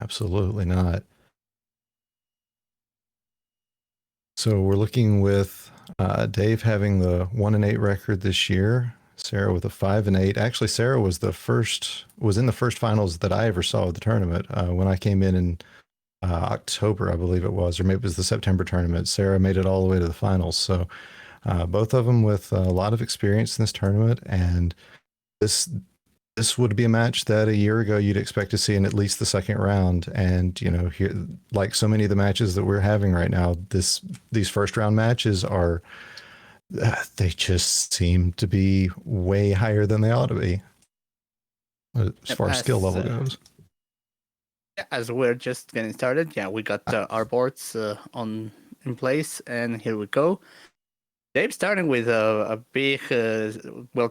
Absolutely not. So we're looking with Dave having the 1-8 record this year. Sarah with a 5-8. Actually, Sarah was in the first finals that I ever saw of the tournament. When I came in October, I believe it was, or maybe it was the September tournament. Sarah made it all the way to the finals. So both of them with a lot of experience in this tournament, and this would be a match that a year ago you'd expect to see in at least the second round. And here, like so many of the matches that we're having right now, these first round matches are they just seem to be way higher than they ought to be as far as skill level goes. As we're just getting started, we got our boards in place, and here we go. Dave starting with a big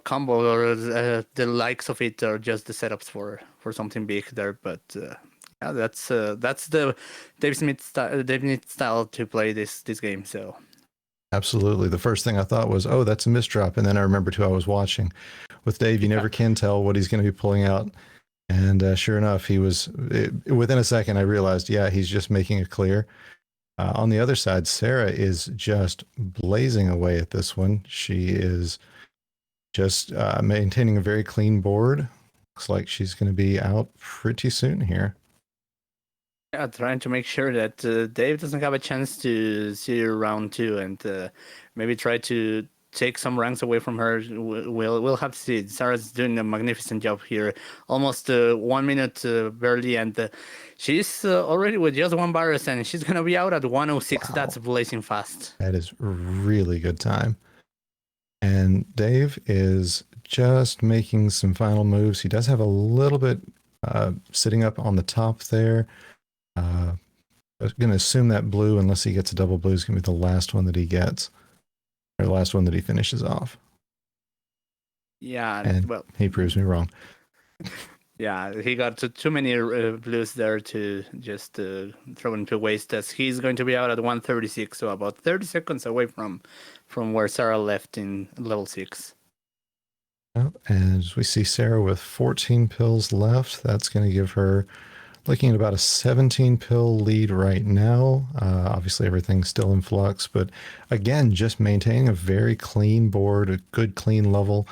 combo, or the likes of it are just the setups for something big there. But that's the Dave Smith style to play this game. So absolutely, the first thing I thought was, oh, that's a misdrop, and then I remembered who I was watching. With Dave, you never can tell what he's going to be pulling out, and sure enough, he was within a second. I realized, he's just making it clear. On the other side, Sarah is just blazing away at this one. She is just maintaining a very clean board. Looks like she's going to be out pretty soon here. Yeah, trying to make sure that Dave doesn't have a chance to see round 2 and maybe try to take some ranks away from her. We'll have to see. Sarah's doing a magnificent job here. Almost 1 minute barely, and she's already with just one virus, and she's gonna be out at 1:06. Wow. That's blazing fast. That is really good time. And Dave is just making some final moves. He does have a little bit sitting up on the top there. I'm going to assume that blue, unless he gets a double blue, is going to be the last one that he gets. Or the last one that he finishes off. Yeah, and he proves me wrong. Yeah, he got too many blues there to just throw into waste, as he's going to be out at 1:36, so about 30 seconds away from where Sarah left in level 6. And we see Sarah with 14 pills left. That's going to give her, looking at about a 17 pill lead right now. Obviously, everything's still in flux, but again, just maintaining a very clean board, a good clean level.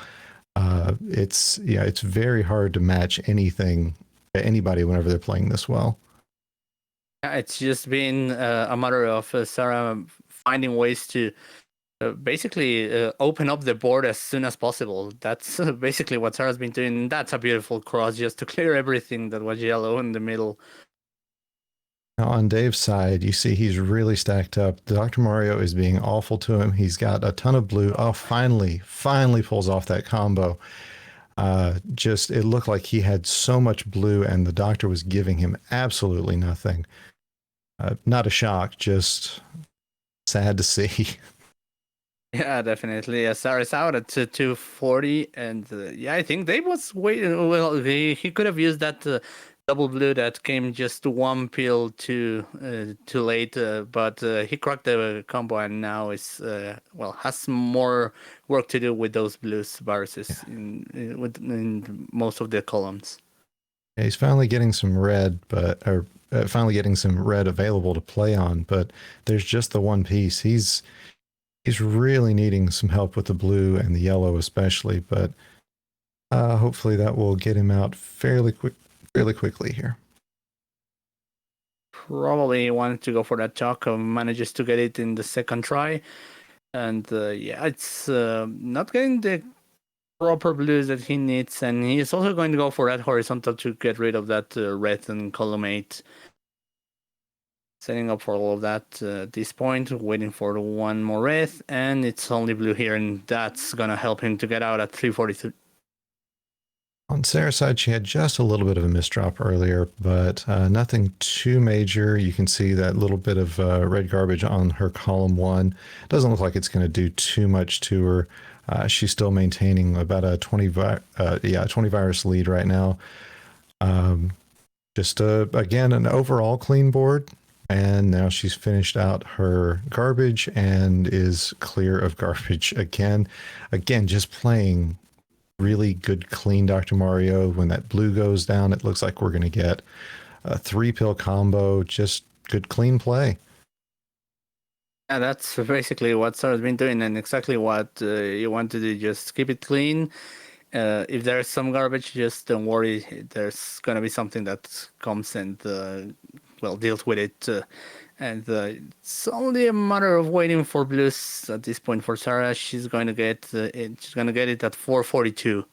It's very hard to match anybody whenever they're playing this well. It's just been a matter of Sarah finding ways to basically open up the board as soon as possible. That's basically what Sarah's been doing. That's a beautiful cross, just to clear everything that was yellow in the middle. Now on Dave's side, you see he's really stacked up. Dr. Mario is being awful to him. He's got a ton of blue. Oh, finally pulls off that combo. It looked like he had so much blue and the doctor was giving him absolutely nothing. Not a shock, just sad to see. Yeah, definitely. Sarah's out at 240, and I think Dave was waiting. Well, he could have used that double blue that came just one pill too late, but he cracked the combo, and now has more work to do with those blues viruses in most of the columns. Yeah, he's finally getting some red, finally getting some red available to play on, but there's just the one piece. He's really needing some help with the blue and the yellow especially, but hopefully that will get him out fairly quickly here. Probably wanted to go for that chalk, manages to get it in the second try, and it's not getting the proper blues that he needs, and he's also going to go for that horizontal to get rid of that red and column 8. Setting up for all of that at this point, waiting for one more red, and it's only blue here, and that's going to help him to get out at 3:43. On Sarah's side, she had just a little bit of a misdrop earlier, but nothing too major. You can see that little bit of red garbage on her column 1. Doesn't look like it's going to do too much to her. She's still maintaining about a 20 virus lead right now. Again, an overall clean board. And now she's finished out her garbage and is clear of garbage again. Again, just playing really good, clean Dr. Mario. When that blue goes down, it looks like we're going to get a 3-pill combo, just good clean play. Yeah, that's basically what Sarah's been doing, and exactly what you want to do. Just keep it clean. If there's some garbage, just don't worry. There's gonna be something that comes and deals with it. And it's only a matter of waiting for blues at this point for Sarah. She's going to get it. She's going to get it at 442.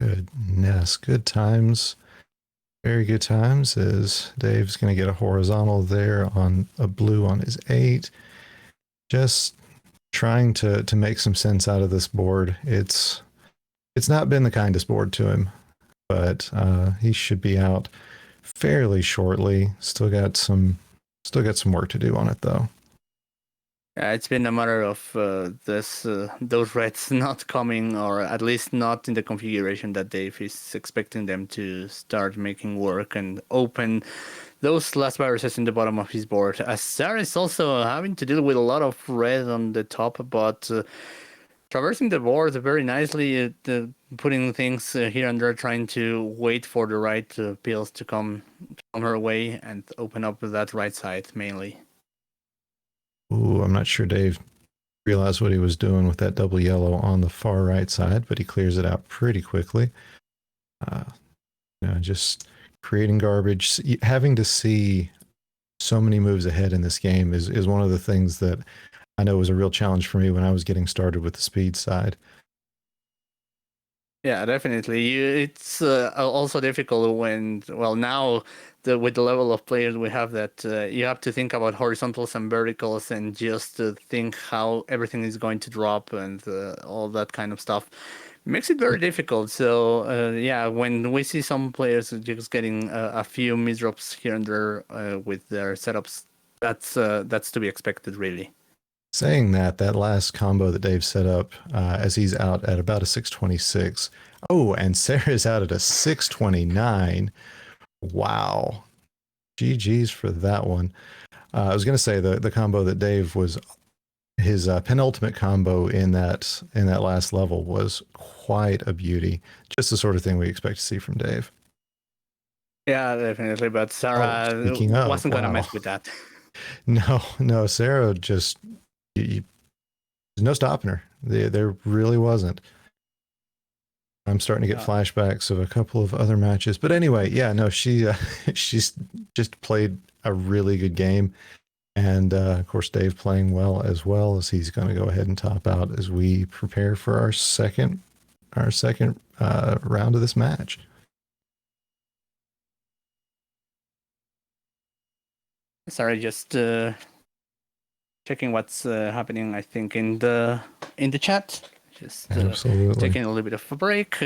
Goodness, good times. Very good times, as Dave's going to get a horizontal there on a blue on his 8. Just trying to make some sense out of this board. It's not been the kindest board to him, but he should be out fairly shortly. Still got some work to do on it, though. Yeah, it's been a matter of those reds not coming, or at least not in the configuration that Dave is expecting them to start making work and open those last viruses in the bottom of his board. As Sarah is also having to deal with a lot of red on the top, but traversing the board very nicely, putting things here and there, trying to wait for the right pills to come her way and open up that right side mainly. Ooh, I'm not sure Dave realized what he was doing with that double yellow on the far right side, but he clears it out pretty quickly. Just creating garbage. Having to see so many moves ahead in this game is one of the things that I know was a real challenge for me when I was getting started with the speed side. Yeah, definitely. It's also difficult when, now with the level of players we have, that you have to think about horizontals and verticals and just think how everything is going to drop and all that kind of stuff. Makes it very difficult. So when we see some players just getting a few misdrops here and there with their setups, that's to be expected, really. Saying that last combo that Dave set up as he's out at about a 626. Oh, and Sarah's out at a 629. Wow. GG's for that one. I was going to say the combo that Dave was, his penultimate combo in that last level was quite a beauty. Just the sort of thing we expect to see from Dave. Yeah, definitely. But Sarah wasn't going to mess with that. No, Sarah just... there's no stopping her. There really wasn't. I'm starting to get flashbacks of a couple of other matches, but anyway, she's just played a really good game, and of course Dave playing well, as he's going to go ahead and top out as we prepare for our second round of this match. Sorry, just checking what's happening, I think, in the chat. Just taking a little bit of a break,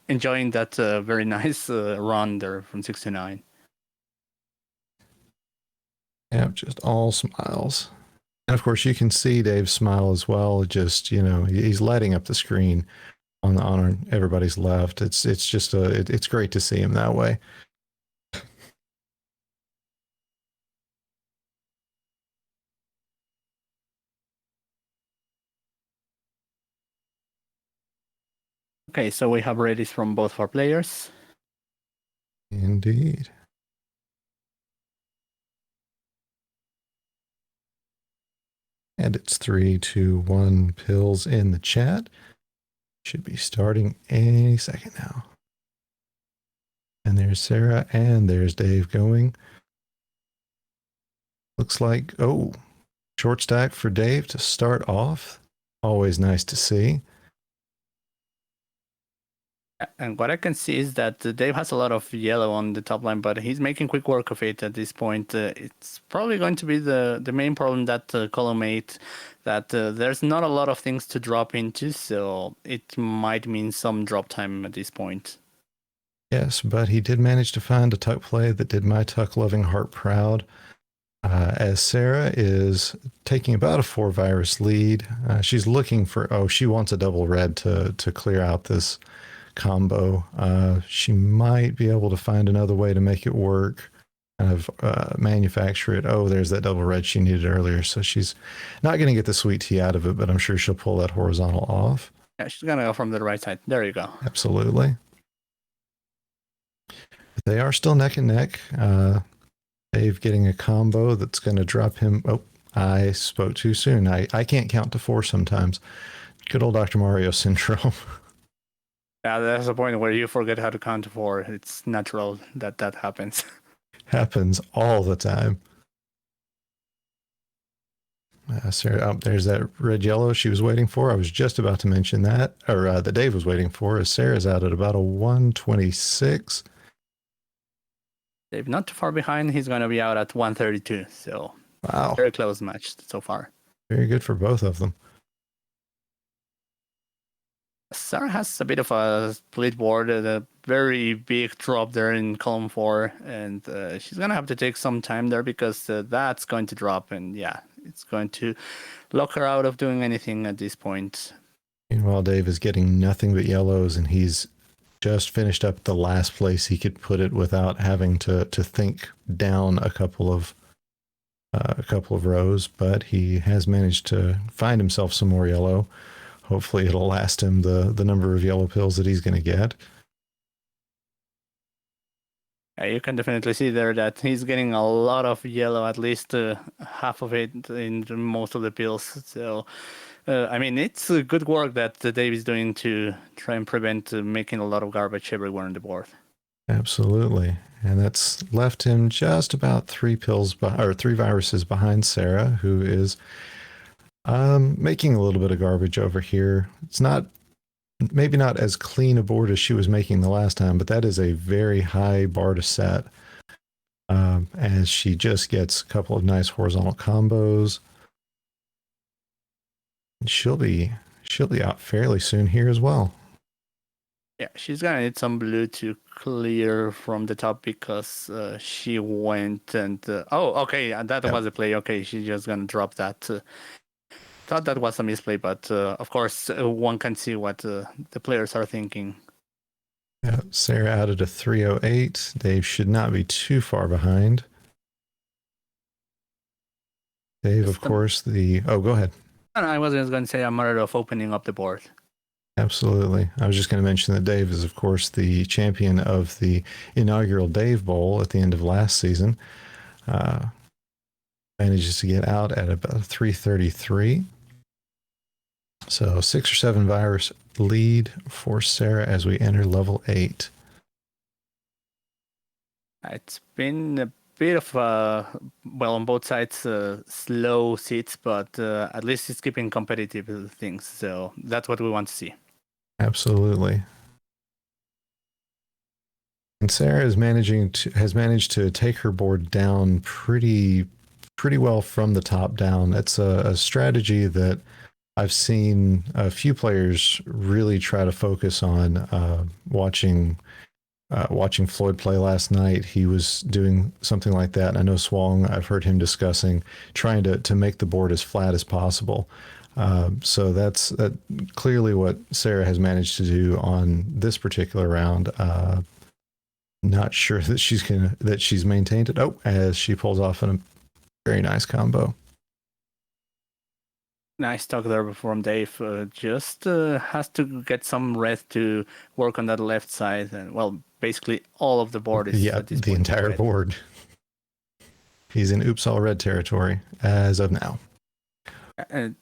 enjoying that very nice run there from 6 to 9. Yeah, just all smiles. And of course you can see Dave's smile as well. Just, he's lighting up the screen on everybody's left. It's just it's great to see him that way. Okay, so we have readies from both of our players. Indeed. And it's 3, 2, 1 pills in the chat. Should be starting any second now. And there's Sarah, and there's Dave going. Looks like, short stack for Dave to start off. Always nice to see. And what I can see is that Dave has a lot of yellow on the top line, but he's making quick work of it at this point. It's probably going to be the main problem that column 8, that there's not a lot of things to drop into, so it might mean some drop time at this point. Yes, but he did manage to find a tuck play that did my tuck-loving heart proud. As Sarah is taking about a 4 virus lead, she's looking for, she wants a double red to clear out this combo. She might be able to find another way to make it work, kind of manufacture it. There's that double red she needed earlier, so she's not going to get the sweet tea out of it, but I'm sure she'll pull that horizontal off. Yeah, she's going to go from the right side. There you go. Absolutely. They are still neck and neck. Dave getting a combo that's going to drop him. Oh, I spoke too soon. I can't count to 4 sometimes. Good old Dr. Mario syndrome. Yeah, that's the point where you forget how to count to 4. It's natural that that happens. Happens all the time. Sarah, oh, there's that red yellow she was waiting for. I was just about to mention that, or that Dave was waiting for. As Sarah's out at about a 126. Dave, not too far behind. He's going to be out at 132. So Wow, very close match so far. very good for both of them. Sarah has a bit of a split board, a very big drop there in column 4, and she's going to have to take some time there because that's going to drop, and yeah, it's going to lock her out of doing anything at this point. Meanwhile, Dave is getting nothing but yellows, and he's just finished up the last place he could put it without having to think down a couple of rows, but he has managed to find himself some more yellow. Hopefully it'll last him the number of yellow pills that he's going to get. You can definitely see there that he's getting a lot of yellow, at least half of it in most of the pills. So, I mean, it's good work that Dave is doing to try and prevent making a lot of garbage everywhere on the board. Absolutely. And that's left him just about 3 viruses behind Sarah, who is making a little bit of garbage over here. It's maybe not as clean a board as she was making the last time, but that is a very high bar to set. As she just gets a couple of nice horizontal combos. She'll be out fairly soon here as well. Yeah, she's gonna need some blue to clear from the top because she went and okay, that was the play. Okay, she's just gonna drop that. Thought that was a misplay, but of course one can see what the players are thinking. Yeah, Sarah added a 308. Dave should not be too far behind. Dave, of course, go ahead. I was just going to say a matter of opening up the board. Absolutely. I was just going to mention that Dave is, of course, the champion of the inaugural Dave Bowl at the end of last season. Manages to get out at about 333. So 6 or 7 virus lead for Sarah as we enter level 8. It's been a bit of on both sides slow seats, but at least it's keeping competitive things. So that's what we want to see. Absolutely. And Sarah has managed to take her board down pretty well from the top down. It's a strategy that I've seen a few players really try to focus on. Watching Floyd play last night, he was doing something like that. And I know Swong, I've heard him discussing trying to make the board as flat as possible. So that's clearly what Sarah has managed to do on this particular round. Not sure that she's maintained it. Oh, as she pulls off a very nice combo. Nice talk there from Dave. Just has to get some red to work on that left side, and well, basically all of the board is the entire board. He's in oops all red territory as of now. I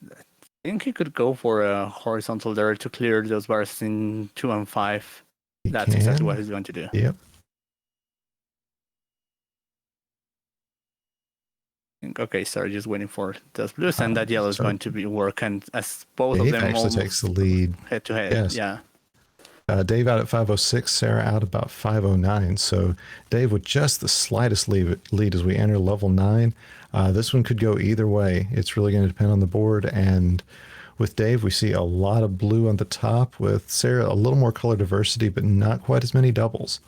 think he could go for a horizontal there to clear those bars in 2 and 5. That's exactly what he's going to do. Yep. Okay, sorry, just waiting for those blues, and that yellow is going to be work, and as both Dave of them actually takes the lead head to head. Yes. Yeah. Dave out at 506, Sarah out about 509. So Dave with just the slightest lead as we enter level 9. This one could go either way. It's really going to depend on the board. And with Dave, we see a lot of blue on the top. With Sarah, a little more color diversity, but not quite as many doubles.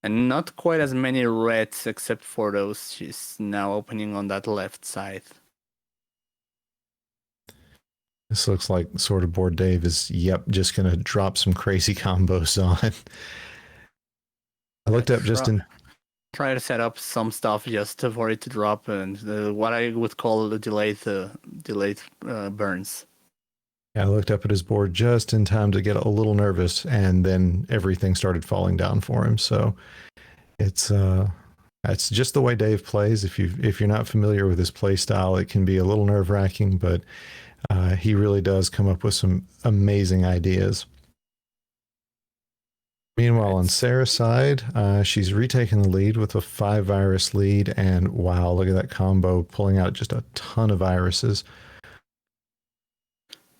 And not quite as many reds, except for those she's now opening on that left side. This looks like the sort of board Dave is, just going to drop some crazy combos on. I looked up try to set up some stuff just for it to drop, and what I would call the delayed burns. Yeah, I looked up at his board just in time to get a little nervous, and then everything started falling down for him. So It's just the way Dave plays. If you're not familiar with his play style, it can be a little nerve wracking, but he really does come up with some amazing ideas. Meanwhile, on Sarah's side, she's retaken the lead with a 5 virus lead, and wow, look at that combo pulling out just a ton of viruses.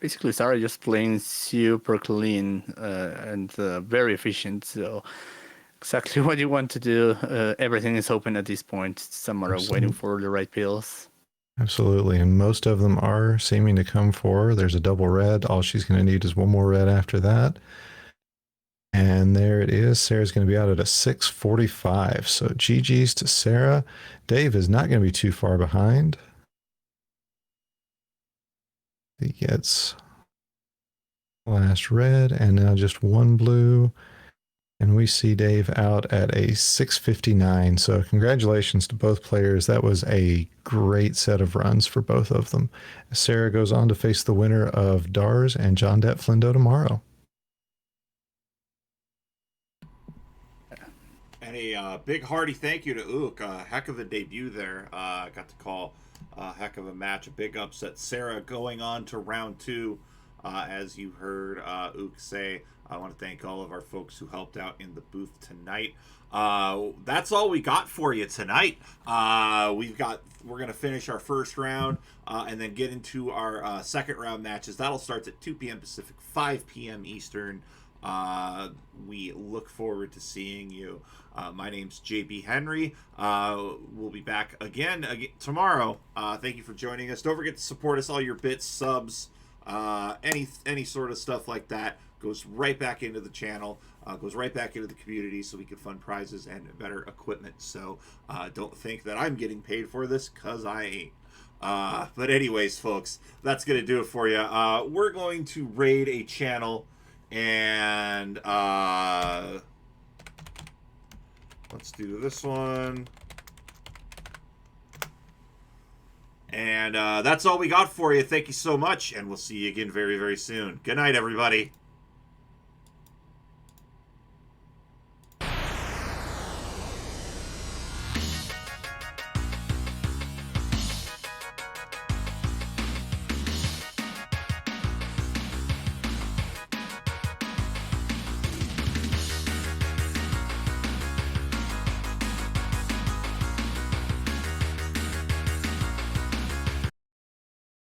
Basically, Sarah just playing super clean and very efficient. So exactly what you want to do. Everything is open at this point. It's a matter of waiting for the right pills. Absolutely, and most of them are seeming to come for her. There's a double red. All she's going to need is one more red after that. And there it is. Sarah's going to be out at a 6:45. So GG's to Sarah. Dave is not going to be too far behind. He gets last red and now just one blue. And we see Dave out at a 6:59. So congratulations to both players. That was a great set of runs for both of them. Sarah goes on to face the winner of Dars and John Det Flindo tomorrow. And a big hearty thank you to Ook. Heck of a debut there. Got to call a heck of a match. A big upset. Sarah going on to round 2. As you heard Ook say, I want to thank all of our folks who helped out in the booth tonight. That's all we got for you tonight. We're going to finish our first round and then get into our second round matches. That'll start at 2 p.m. Pacific, 5 p.m. Eastern. We look forward to seeing you. My name's JB Henry. We'll be back again tomorrow. Thank you for joining us. Don't forget to support us. All your bits, subs, any sort of stuff like that goes right back into the channel, goes right back into the community, so we can fund prizes and better equipment. So don't think that I'm getting paid for this, because I ain't. But anyways, folks, that's gonna do it for you. We're going to raid a channel, and let's do this one. And that's all we got for you. Thank you so much, and we'll see you again very, very soon. Good night, everybody.